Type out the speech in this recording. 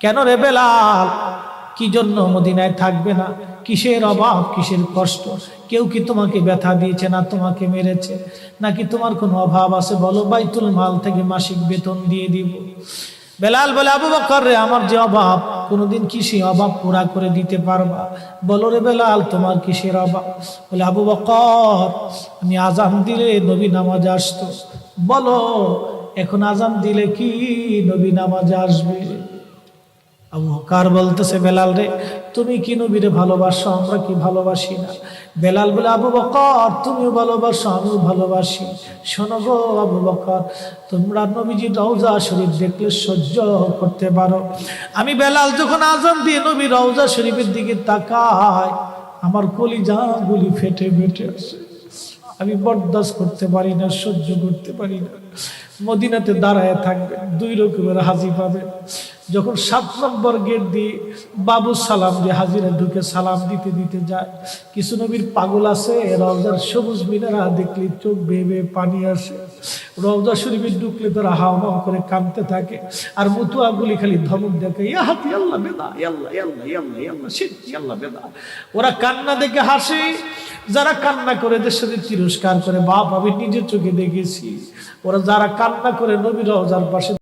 কেন রে বেলাল, কি জন্য মদিনায় থাকবে না? কিসের অভাব, কিসের কষ্ট? কেউ কি তোমাকে ব্যথা দিয়েছে না তোমাকে মেরেছে? নাকি তোমার কোনো অভাব আছে? বলো, বাইতুল মাল থেকে মাসিক বেতন দিয়ে দিব। বেলাল বলে, আবু বকর রে, আমার যে অভাব, কোনোদিন কি সেই অভাব পুরা করে দিতে পারবা? বলো রে বেলাল, তোমার কিসের অভাব? বলে, আবু বকর, আমি আজান দিলে নবী নামাজে আসতো। বলো, এখন আজান দিলে কি নবী নামাজে আসবে? আবু বকর বলতেছে, বেলাল রে, তুমি কি নবীরে ভালোবাসো, আমরা কি ভালোবাসি না? বেলাল বলে, আবু বকর, তুমিও ভালোবাসো, আমিও ভালোবাসি। শোনো গো আবু বকর, তোমরা নবীজি রওজা শরীফ দেখলে সহ্য করতে পারো? আমি বেলাল যখন আজান দিয়ে নবী রওজা শরীফের দিকে তাকাই, আমার কলিজা গুলি ফেটে ফেটে আসে। আমি বরদাস্ত করতে পারি না, সহ্য করতে পারি না। মদিনাতে দাঁড়ায় থাকবে, দুই রকমের হাজি পাবে। যখন 7 নম্বর গেট দিয়ে বাবু সালাম দিয়ে হাজিরা ঢুকে সালাম দিতে দিতে যায়, কিছু নবীর পাগল আছে, রওজার সবুজ মিনারা দেখলে চোখ বেয়ে বেয়ে পানি আসে। রওজা শরীফে ঢুকলে তারা হাওয়া করে কাঁদতে থাকে, আর মুতুয়াগুলি খালি ধমক দেখে, ইয়া হাতি আল্লাহ বেদা, আল্লাহ আল্লাহ আল্লাহ আল্লাহ শিরকি আল্লাহ বেদা। ওরা কান্না দেখে হাসে, যারা কান্না করে দেশের তিরস্কার করে। বাপ, আমি নিজের চোখে দেখেছি, ওরা যারা কান্না করে নবী রওজার পাশে